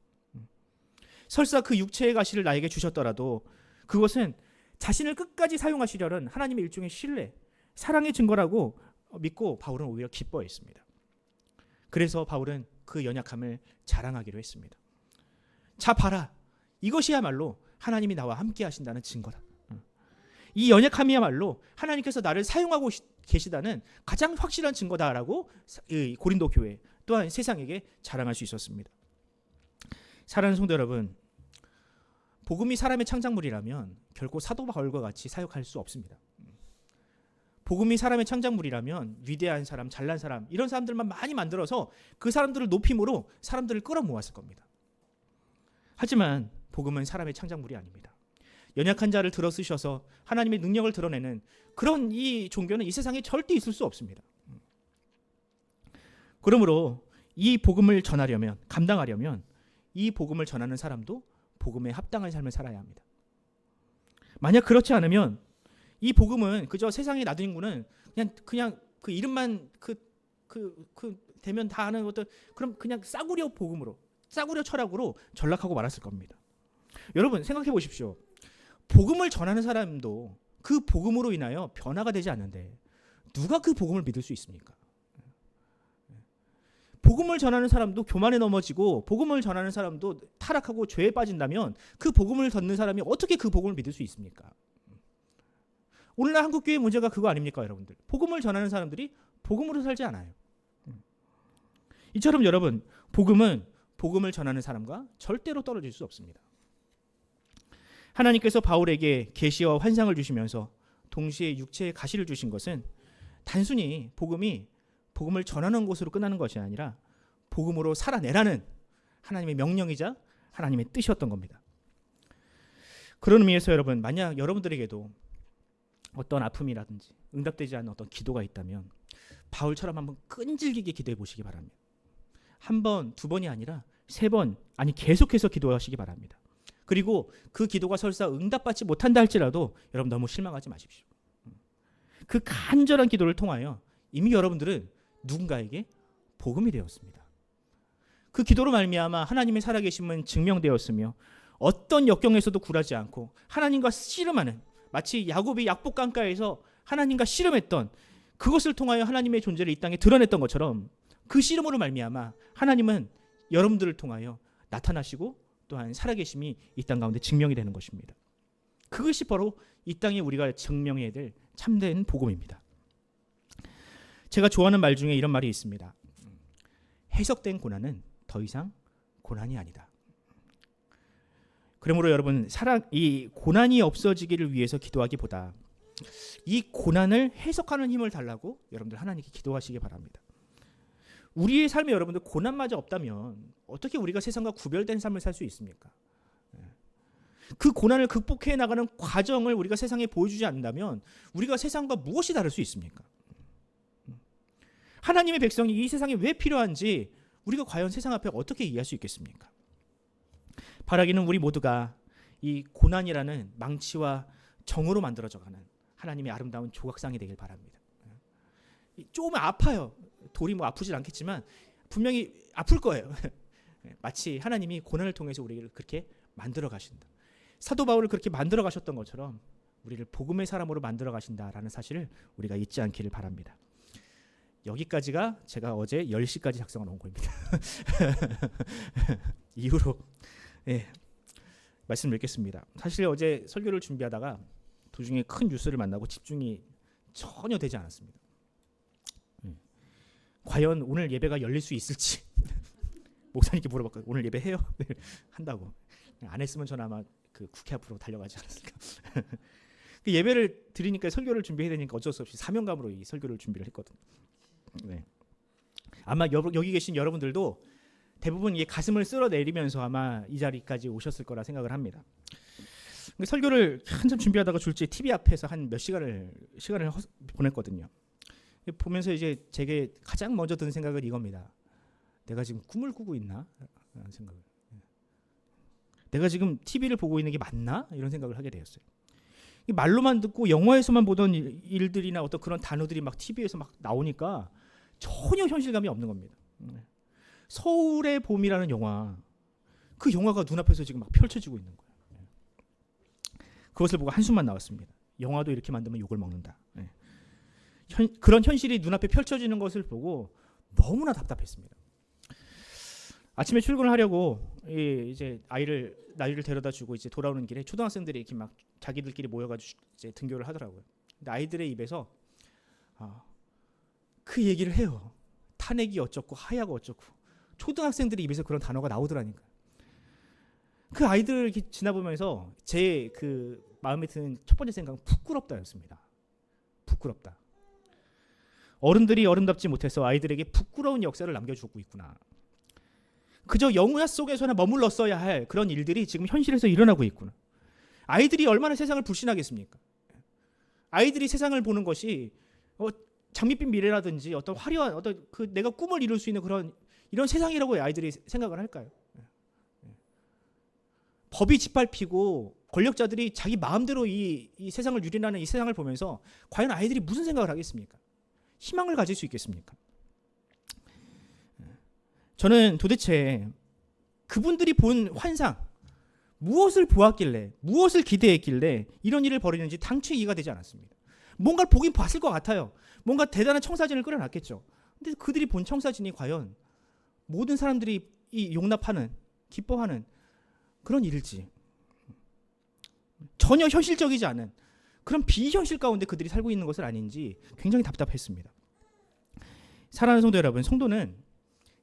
설사 그 육체의 가시를 나에게 주셨더라도 그것은 자신을 끝까지 사용하시려는 하나님의 일종의 신뢰, 사랑의 증거라고 믿고 바울은 오히려 기뻐했습니다. 그래서 바울은 그 연약함을 자랑하기로 했습니다. 자, 봐라. 이것이야말로 하나님이 나와 함께 하신다는 증거다. 이 연약함이야말로 하나님께서 나를 사용하고 계시다는 가장 확실한 증거다라고 고린도 교회 또한 세상에게 자랑할 수 있었습니다. 사랑하는 성도 여러분, 복음이 사람의 창작물이라면 결코 사도 바울과 같이 사역할 수 없습니다. 복음이 사람의 창작물이라면 위대한 사람, 잘난 사람 이런 사람들만 많이 만들어서 그 사람들을 높임으로 사람들을 끌어모았을 겁니다. 하지만 복음은 사람의 창작물이 아닙니다. 연약한 자를 들어 쓰셔서 하나님의 능력을 드러내는 그런 이 종교는 이 세상에 절대 있을 수 없습니다. 그러므로 이 복음을 전하려면, 감당하려면 이 복음을 전하는 사람도 복음에 합당한 삶을 살아야 합니다. 만약 그렇지 않으면 이 복음은 그저 세상에 놔둔 거는 그냥 그 이름만 되면 다 아는 어떤 그럼 그냥 싸구려 복음으로, 싸구려 철학으로 전락하고 말았을 겁니다. 여러분 생각해 보십시오. 복음을 전하는 사람도 그 복음으로 인하여 변화가 되지 않는데 누가 그 복음을 믿을 수 있습니까? 복음을 전하는 사람도 교만에 넘어지고 복음을 전하는 사람도 타락하고 죄에 빠진다면 그 복음을 듣는 사람이 어떻게 그 복음을 믿을 수 있습니까? 오늘날 한국교회 문제가 그거 아닙니까, 여러분들? 복음을 전하는 사람들이 복음으로 살지 않아요. 이처럼 여러분, 복음은 복음을 전하는 사람과 절대로 떨어질 수 없습니다. 하나님께서 바울에게 계시와 환상을 주시면서 동시에 육체의 가시를 주신 것은 단순히 복음을 전하는 것으로 끝나는 것이 아니라 복음으로 살아내라는 하나님의 명령이자 하나님의 뜻이었던 겁니다. 그런 의미에서 여러분, 만약 여러분들에게도 어떤 아픔이라든지 응답되지 않는 어떤 기도가 있다면 바울처럼 한번 끈질기게 기도해 보시기 바랍니다. 한 번, 두 번이 아니라 세 번, 아니 계속해서 기도하시기 바랍니다. 그리고 그 기도가 설사 응답받지 못한다 할지라도 여러분 너무 실망하지 마십시오. 그 간절한 기도를 통하여 이미 여러분들은 누군가에게 복음이 되었습니다. 그 기도로 말미암아 하나님의 살아계심은 증명되었으며 어떤 역경에서도 굴하지 않고 하나님과 씨름하는, 마치 야곱이 약복강가에서 하나님과 씨름했던 그것을 통하여 하나님의 존재를 이 땅에 드러냈던 것처럼 그 씨름으로 말미암아 하나님은 여러분들을 통하여 나타나시고 또한 살아계심이 이 땅 가운데 증명이 되는 것입니다. 그것이 바로 이 땅에 우리가 증명해야 될 참된 복음입니다. 제가 좋아하는 말 중에 이런 말이 있습니다. 해석된 고난은 더 이상 고난이 아니다. 그러므로 여러분, 이 고난이 없어지기를 위해서 기도하기보다 이 고난을 해석하는 힘을 달라고 여러분들 하나님께 기도하시기 바랍니다. 우리의 삶에 여러분들 고난마저 없다면 어떻게 우리가 세상과 구별된 삶을 살 수 있습니까? 그 고난을 극복해 나가는 과정을 우리가 세상에 보여주지 않는다면 우리가 세상과 무엇이 다를 수 있습니까? 하나님의 백성이 이 세상에 왜 필요한지 우리가 과연 세상 앞에 어떻게 이해할 수 있겠습니까? 바라기는 우리 모두가 이 고난이라는 망치와 정으로 만들어져가는 하나님의 아름다운 조각상이 되길 바랍니다. 조금 아파요. 돌이 뭐 아프진 않겠지만 분명히 아플 거예요. 마치 하나님이 고난을 통해서 우리를 그렇게 만들어 가신다. 사도 바울을 그렇게 만들어 가셨던 것처럼 우리를 복음의 사람으로 만들어 가신다라는 사실을 우리가 잊지 않기를 바랍니다. 여기까지가 제가 어제 10시까지 작성해 놓은 거입니다. 이후로 말씀 뵙겠습니다. 사실 어제 설교를 준비하다가 도중에 큰 뉴스를 만나고 집중이 전혀 되지 않았습니다. 과연 오늘 예배가 열릴 수 있을지 목사님께 물어봤거든요. 오늘 예배해요? 네, 한다고. 안 했으면 저는 아마 그 국회 앞으로 달려가지 않았을까. 그 예배를 드리니까 설교를 준비해야 되니까 어쩔 수 없이 사명감으로 이 설교를 준비를 했거든요. 네. 아마 여기 계신 여러분들도 대부분 이 가슴을 쓸어내리면서 아마 이 자리까지 오셨을 거라 생각을 합니다. 설교를 한참 준비하다가 졸지에 TV 앞에서 한 몇 시간을 보냈거든요. 보면서 이제 제게 가장 먼저 드는 생각은 이겁니다. 내가 지금 꿈을 꾸고 있나? 라는 생각을. 내가 지금 TV를 보고 있는 게 맞나? 이런 생각을 하게 되었어요. 말로만 듣고 영화에서만 보던 일들이나 어떤 그런 단어들이 막 TV에서 막 나오니까 전혀 현실감이 없는 겁니다. 서울의 봄이라는 영화, 그 영화가 눈앞에서 지금 막 펼쳐지고 있는 거예요. 그것을 보고 한숨만 나왔습니다. 영화도 이렇게 만들면 욕을 먹는다. 그런 현실이 눈앞에 펼쳐지는 것을 보고 너무나 답답했습니다. 아침에 출근을 하려고 이제 나이를 데려다주고 이제 돌아오는 길에 초등학생들이 이렇게 막 자기들끼리 모여가지고 이제 등교를 하더라고요. 근데 아이들의 입에서 그 얘기를 해요. 탄핵이 어쩌고 하야가 어쩌고 초등학생들의 입에서 그런 단어가 나오더라니까. 그 아이들을 이렇게 지나보면서 제 그 마음에 드는 첫 번째 생각은 부끄럽다였습니다. 부끄럽다. 어른들이 어른답지 못해서 아이들에게 부끄러운 역사를 남겨주고 있구나. 그저 영화 속에서나 머물렀어야 할 그런 일들이 지금 현실에서 일어나고 있구나. 아이들이 얼마나 세상을 불신하겠습니까? 아이들이 세상을 보는 것이 장밋빛 미래라든지 어떤 화려한 어떤 그 내가 꿈을 이룰 수 있는 그런 이런 세상이라고 아이들이 생각을 할까요? 법이 짓밟히고 권력자들이 자기 마음대로 이 세상을 유린하는 이 세상을 보면서 과연 아이들이 무슨 생각을 하겠습니까? 희망을 가질 수 있겠습니까? 저는 도대체 그분들이 본 환상, 무엇을 보았길래, 무엇을 기대했길래 이런 일을 벌이는지 당최 이해가 되지 않았습니다. 뭔가를 보긴 봤을 것 같아요. 뭔가 대단한 청사진을 끌어놨겠죠. 근데 그들이 본 청사진이 과연 모든 사람들이 이 용납하는, 기뻐하는 그런 일일지, 전혀 현실적이지 않은 그런 비현실 가운데 그들이 살고 있는 것은 아닌지 굉장히 답답했습니다. 사랑하는 성도 여러분, 성도는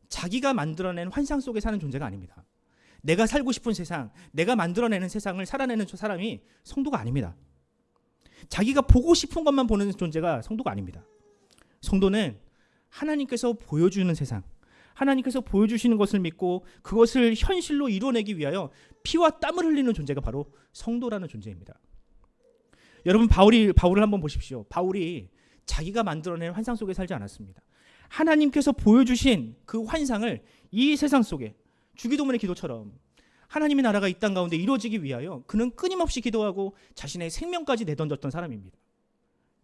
자기가 만들어낸 환상 속에 사는 존재가 아닙니다. 내가 살고 싶은 세상, 내가 만들어내는 세상을 살아내는 사람이 성도가 아닙니다. 자기가 보고 싶은 것만 보는 존재가 성도가 아닙니다. 성도는 하나님께서 보여주는 세상, 하나님께서 보여주시는 것을 믿고 그것을 현실로 이뤄내기 위하여 피와 땀을 흘리는 존재가 바로 성도라는 존재입니다. 여러분, 바울을 한번 보십시오. 바울이 자기가 만들어낸 환상 속에 살지 않았습니다. 하나님께서 보여주신 그 환상을 이 세상 속에 주기도문의 기도처럼 하나님의 나라가 이 땅 가운데 이루어지기 위하여 그는 끊임없이 기도하고 자신의 생명까지 내던졌던 사람입니다.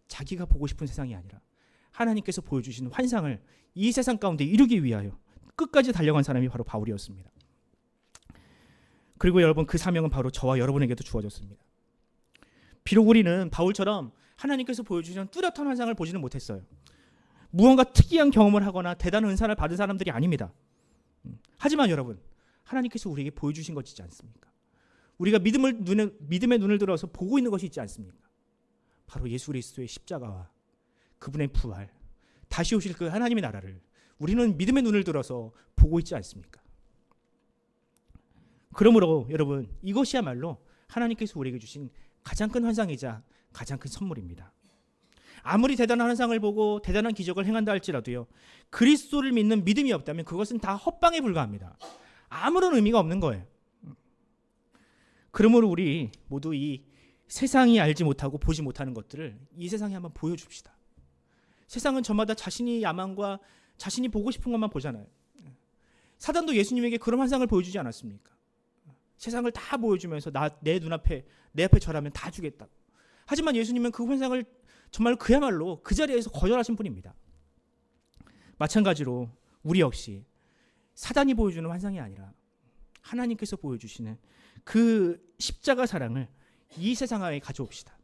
자기가 보고 싶은 세상이 아니라 하나님께서 보여주신 환상을 이 세상 가운데 이루기 위하여 끝까지 달려간 사람이 바로 바울이었습니다. 그리고 여러분, 그 사명은 바로 저와 여러분에게도 주어졌습니다. 비록 우리는 바울처럼 하나님께서 보여주신 뚜렷한 환상을 보지는 못했어요. 무언가 특이한 경험을 하거나 대단한 은사를 받은 사람들이 아닙니다. 하지만 여러분, 하나님께서 우리에게 보여주신 것이 있지 않습니까? 우리가 믿음의 눈을 들어서 보고 있는 것이 있지 않습니까? 바로 예수 그리스도의 십자가와 그분의 부활, 다시 오실 그 하나님의 나라를 우리는 믿음의 눈을 들어서 보고 있지 않습니까? 그러므로 여러분, 이것이야말로 하나님께서 우리에게 주신 가장 큰 환상이자 가장 큰 선물입니다. 아무리 대단한 환상을 보고 대단한 기적을 행한다 할지라도요, 그리스도를 믿는 믿음이 없다면 그것은 다 헛방에 불과합니다. 아무런 의미가 없는 거예요. 그러므로 우리 모두 이 세상이 알지 못하고 보지 못하는 것들을 이 세상에 한번 보여줍시다. 세상은 저마다 자신이 야망과 자신이 보고 싶은 것만 보잖아요. 사단도 예수님에게 그런 환상을 보여주지 않았습니까? 세상을 다 보여주면서 내 눈앞에 내 앞에 절하면 다 주겠다고. 하지만 예수님은 그 환상을 정말 그야말로 그 자리에서 거절하신 분입니다. 마찬가지로 우리 역시 사단이 보여주는 환상이 아니라 하나님께서 보여주시는 그 십자가 사랑을 이 세상에 가져옵시다.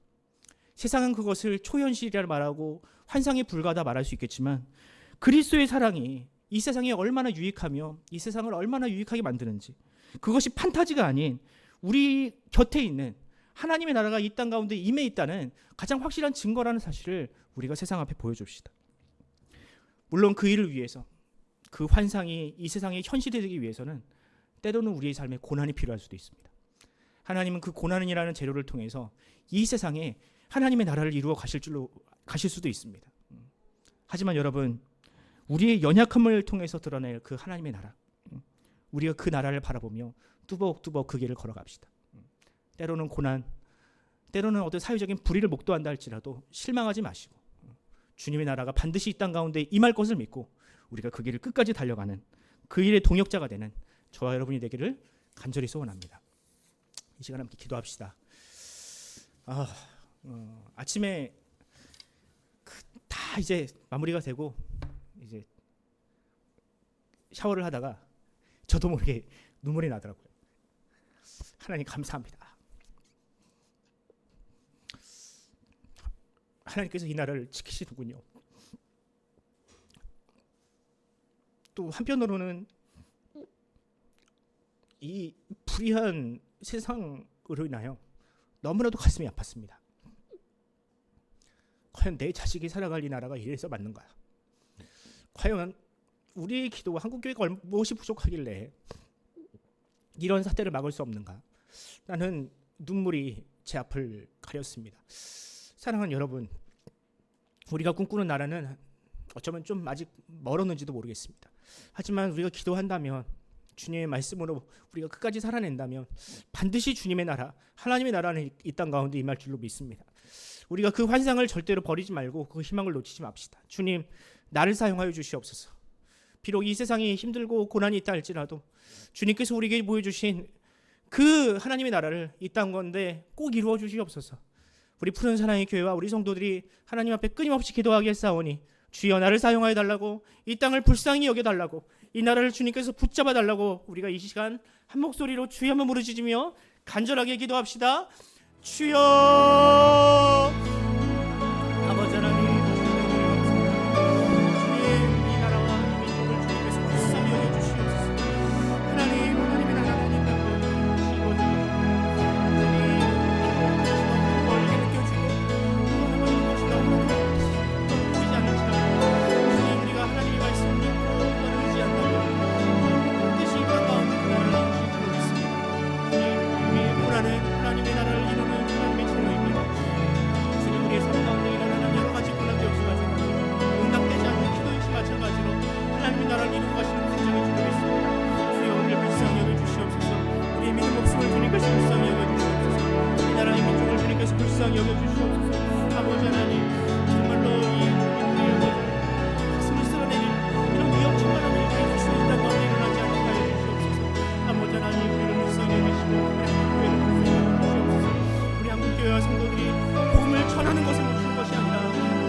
세상은 그것을 초현실이라 말하고 환상에 불과하다 말할 수 있겠지만 그리스도의 사랑이 이 세상에 얼마나 유익하며 이 세상을 얼마나 유익하게 만드는지, 그것이 판타지가 아닌 우리 곁에 있는 하나님의 나라가 이 땅 가운데 임해 있다는 가장 확실한 증거라는 사실을 우리가 세상 앞에 보여줍시다. 물론 그 일을 위해서, 그 환상이 이 세상에 현실이 되기 위해서는 때로는 우리의 삶에 고난이 필요할 수도 있습니다. 하나님은 그 고난이라는 재료를 통해서 이 세상에 하나님의 나라를 이루어 가실 수도 있습니다. 하지만 여러분, 우리의 연약함을 통해서 드러낼 그 하나님의 나라, 우리가 그 나라를 바라보며 뚜벅뚜벅 그 길을 걸어갑시다. 때로는 고난, 때로는 어떤 사회적인 불의를 목도한다 할지라도 실망하지 마시고 주님의 나라가 반드시 이 땅 가운데 임할 것을 믿고 우리가 그 길을 끝까지 달려가는 그 일의 동역자가 되는 저와 여러분이 되기를 간절히 소원합니다. 이 시간 함께 기도합시다. 아침에 다 이제 마무리가 되고 이제 샤워를 하다가 저도 모르게 눈물이 나더라고요. 하나님 감사합니다. 하나님께서 이 나라를 지키시는군요. 또 한편으로는 이 불의한 세상으로 인하여 너무나도 가슴이 아팠습니다. 과연 내 자식이 살아갈 이 나라가 이래서 맞는 거야? 과연 우리의 기도와 한국교회가 무엇이 부족하길래 이런 사태를 막을 수 없는가? 나는 눈물이 제 앞을 가렸습니다. 사랑하는 여러분, 우리가 꿈꾸는 나라는 어쩌면 좀 아직 멀었는지도 모르겠습니다. 하지만 우리가 기도한다면, 주님의 말씀으로 우리가 끝까지 살아낸다면 반드시 주님의 나라, 하나님의 나라는 이 땅 가운데 임할 줄로 믿습니다. 우리가 그 환상을 절대로 버리지 말고 그 희망을 놓치지 맙시다. 주님, 나를 사용하여 주시옵소서. 비록 이 세상이 힘들고 고난이 있다 할지라도 주님께서 우리에게 보여주신 그 하나님의 나라를 이 땅 가운데 꼭 이루어 주시옵소서. 우리 푸른 사랑의 교회와 우리 성도들이 하나님 앞에 끊임없이 기도하게 했사오니 주여 나를 사용하여 달라고, 이 땅을 불쌍히 여겨달라고, 이 나라를 주님께서 붙잡아 달라고 우리가 이 시간 한 목소리로 주여 한번 부르짖으며 간절하게 기도합시다. 주여. 아버지 하나님, 주님, 이 나라와 이 민족을 주님께서 불쌍히 여겨주시옵소서. 하나님, 하나님의 나라는 이 땅을 이루어주옵소서. 멀게 느껴지고 또 보이지 않을지라도 주님, 우리가 하나님의 말씀을 믿고 의지한다면 반드시 이 땅 가운데 그 나라를 이루실 줄 믿습니다. 주님, 우리의 고난은 하나님의 나라를 이루는 하나님의 진노입니다. 주님, 우리의 삶 가운데 일어나는 여러 가지 고난도 역시 마찬가지로 응답되지 않는 기도 역시 마찬가지로 하나님의 나라를 이루고 가시는 간절히 주님 믿습니다. 주여, 우리를 불쌍히 여겨주시옵소서. 우리의 믿음 목숨을 주님께서 불쌍히 여겨주시옵소서. 이 나라의 민족을 주님께서 불쌍히 여겨주시옵소서. 아버지 하나님, 정말로 이 가슴을 쓸어내는 이런 위험천만한 일들이 다시 이 땅 가운데 일어나지 않게 하여 주시옵소서. 아버지 하나님, 우리를 불쌍히 여기시고 우리 한국교회와 성도들이 복음을 전하는 것에 멈추는 것이 아니라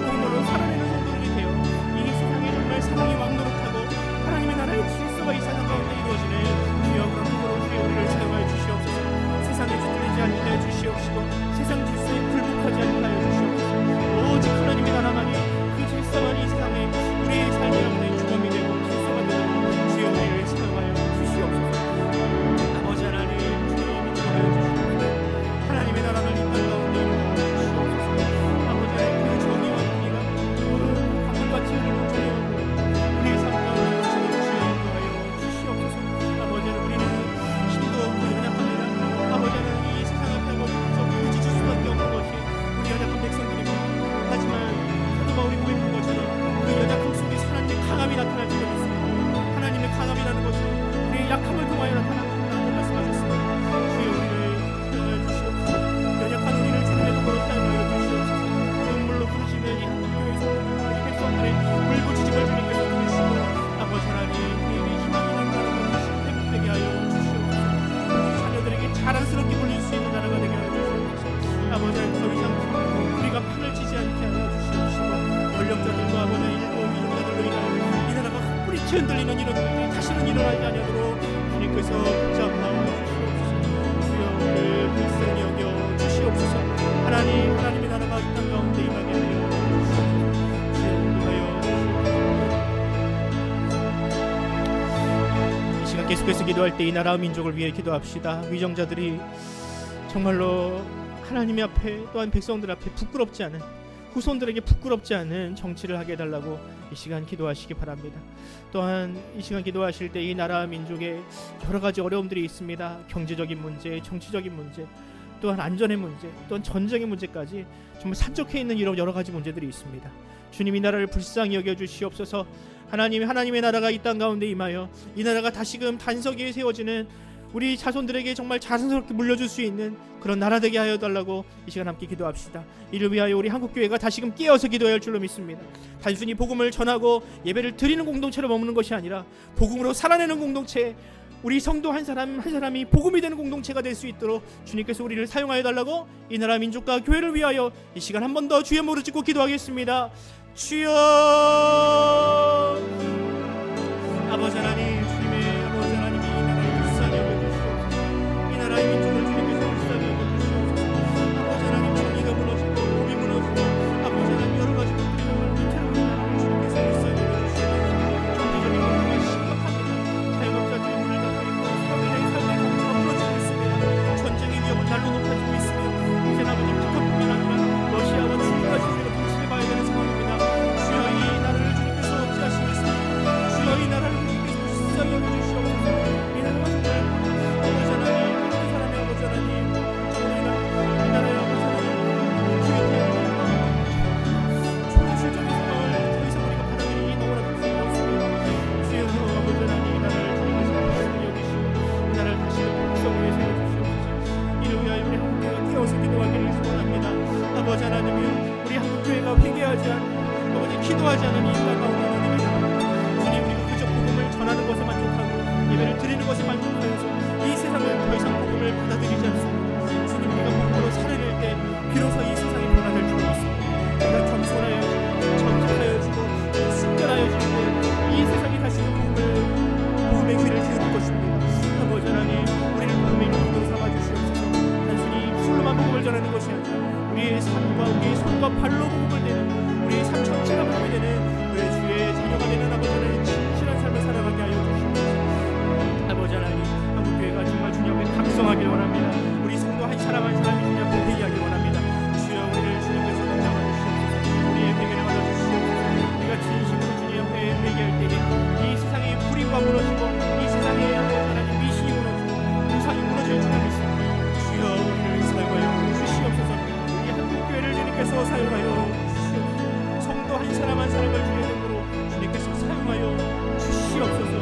복음으로 살아내는 성도들이 되어 이 세상에 정말 사랑이 왕노릇하고 하나님의 나라의 질서가 이 세상 가운데 이루어지는 주여, 그런 복으로 주여 우리를 사용하여 주시옵소서. 세상에 휘둘리지 않게 하여 주시옵시고 세상 질서에 굴복하지 않게 하여 주시옵소서. 오직 하나님의 나라만이, 그 질서만이 이 세상에 우리의 삶의 가운데 주범이 되고 질서가 되는 주여 우리를 사용하여 주시옵소서. 아버지 하나님, 주님 인도하여 주시옵소서. 하나님의 나라를 이 땅 가운데 이루어 주시옵소서. 아버지 하나님, 그 정의와 공의가 강물같이 흐르는 정의와 우리의 삶 가운데 지금 주여 인도하여 주시옵소서. 아버지 하나님, 우리는 힘도 없고 연약합니다. 아버지 하나님, 이 세상 앞에 부딪힐 수밖에 없는 것이 우리 연약한 백성들입니다. 하지만 사도 바울이 고백한 것처럼 그 연약함 속에 하나님의 강함이 나타날 줄로 믿습니다. 하나님의 강함이라는 것은 우리의 약함을 통하여 나타난다고 말씀하셨습니다. 주여, 우리를 사용하여 주시옵소서. 연약한 우리를 주님의 도구로 사용하여 주시옵소서. 눈물로 부르시는 이 한국교회에서 이 백성들의 울부짖음을 주님께서 들으시고 아버지 하나님, 우리에게 희망이 난다는 것을 행복되게 하여 주시옵소서. 우리 자녀들에게 자랑스럽게 불릴 수 있는 나라가 되게 하여 주시옵소서. 아버지 하나님, 더 이상 우리가 판을 치지 않게 하여 주시옵시고 권력자들과 아버지 일본 이종자들로 인하여 이 나라가 뿌리치 흔들리는 이런 일들이 다시는 일어나지 않도록 주님께서 붙잡아 주시옵소서. 주여, 우리를 불쌍히 여겨 주시옵소서. 하나님, 하나님의 나라가 이 땅 가운데 임하게 하여 주시옵소서. 주여, 인도하여 주시옵소서. 이 시간 계속해서 기도할 때 이 나라와 민족을 위해 기도합시다. 위정자들이 정말로 하나님의 앞에, 또한 백성들 앞에 부끄럽지 않은, 후손들에게 부끄럽지 않은 정치를 하게 해달라고 이 시간 기도하시기 바랍니다. 또한 이 시간 기도하실 때 이 나라 민족에 여러 가지 어려움들이 있습니다. 경제적인 문제, 정치적인 문제, 또한 안전의 문제, 또한 전쟁의 문제까지 정말 산적해 있는 이런 여러 가지 문제들이 있습니다. 주님, 이 나라를 불쌍히 여겨주시옵소서. 하나님, 하나님의 나라가 이 땅 가운데 임하여 이 나라가 다시금 단석 위에 세워지는 우리 자손들에게 정말 자랑스럽게 물려줄 수 있는 그런 나라 되게 하여 달라고 이 시간 함께 기도합시다. 이를 위하여 우리 한국교회가 다시금 깨어서 기도해야 할 줄로 믿습니다. 단순히 복음을 전하고 예배를 드리는 공동체로 머무는 것이 아니라 복음으로 살아내는 공동체, 우리 성도 한 사람 한 사람이 복음이 되는 공동체가 될 수 있도록 주님께서 우리를 사용하여 달라고 이 나라 민족과 교회를 위하여 이 시간 한 번 더 주의 무릎 꿇고 기도하겠습니다. 주여. 아버지 하나님, 주님의 아버지 하나님이 이 나라를 불쌍히 여겨주시옵소서. 이 나라의 민족을 주님께서 불쌍히 여겨주시옵소서. 아버지 하나님, 정의가 무너지고 법이 무너지고 아버지 하나님, 여러 가지 것들이 정말 위태로운 나라를 주님께서 불쌍히 여겨주시옵소서. 경제적인 문제가 심각합니다. 자영업자들이 문을 닫고 있고 사업인의 삶의 경제가 무너지고 있습니다. 전쟁의 위협은 날로 높아지고 있으며 이제 아버지 북한뿐만 아니라 러시아와 중국까지 우리가 동시에 봐야 되는 상황입니다. 주여, 이 나라를 주님께서 어찌하시겠습니까? 주여, 이 나라를 주님께서 기도하지 않으며 우리 한국교회가 회개하지 않고 아버지 기도하지 않으면 이 땅 가운데 하나님이 주님 우리가 그저 복음을 전하는 것에 만족하고 예배를 드리는 것에 만족하여서 이 세상은 더 이상 복음을 받아들이지 않습니다. 주님 우리가 복음으로 살아낼 때 비로소 이 세상이 변화될 줄 믿습니다. 우리가 겸손하여지고 정직하여지고 순결하여지고 이 세상이 다시 복음의 귀를 기울일 것입니다. 아버지 하나님 우리를 복음의 기도로 삼아주시옵소서. 단순히 술로만 복음을 전하는 것이 아니라 우리의 삶과 우리의 손과 발로 복음을 되는 우리의 삶 전체가 복음이 되는 우리의 주의 자녀가 되는 아버지 하나님 진실한 삶을 살아가게 하여 주시옵소서. 아버지 하나님 한국교회가 정말 주님 앞에 각성하길 원합니다. 우리 성도 한 사람 한 사람이 주님 앞에 회개하길 원합니다. 주여 우리를 주님께서 인정하 주시옵소서. 우리의 회개를 받아주시옵소서. 우리가 진심으로 주님 앞에 회개할 때에 이 세상의 불의가 무너지고 이 세상의 하나님 미신이 무너지고 우상이 무너질 줄 믿습니다. 주여 우리를 사용하여 주시옵소서. 우리 한국교회를 주님께서 사용하여 주시옵소서. 성도 한 사람 한 사람을 주의 이름으로 주님께서 사용하여 주시옵소서.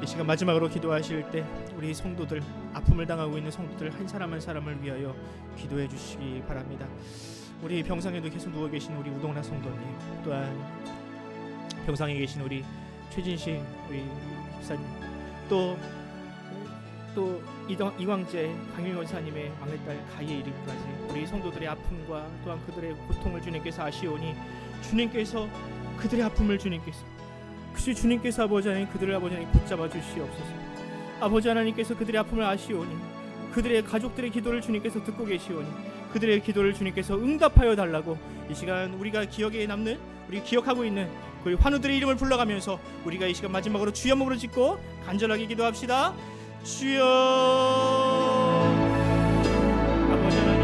이 시간 마지막으로 기도하실 때 우리 성도들 아픔을 당하고 있는 성도들 한 사람 한 사람을 위하여 기도해 주시기 바랍니다. 우리 병상에도 계속 누워 계신 우리 우동락 성도님, 또한 병상에 계신 우리 최진식 우리 집사님, 또 이광재 강윤원사님의 막내딸 가희에 이르기까지 우리 성도들의 아픔과 또한 그들의 고통을 주님께서 아시오니 주님께서 그들의 아픔을 주님께서 아버지 하나님 그들을 아버지 하나님 붙잡아 주시옵소서. 아버지 하나님께서 그들의 아픔을 아시오니 그들의 가족들의 기도를 주님께서 듣고 계시오니 그들의 기도를 주님께서 응답하여 달라고 이 시간 우리가 기억에 남는 우리 기억하고 있는 그 환우들의 이름을 불러가면서 우리가 이 시간 마지막으로 주여 몸으로 짓고 간절하게 기도합시다. 주여 아버지 하나님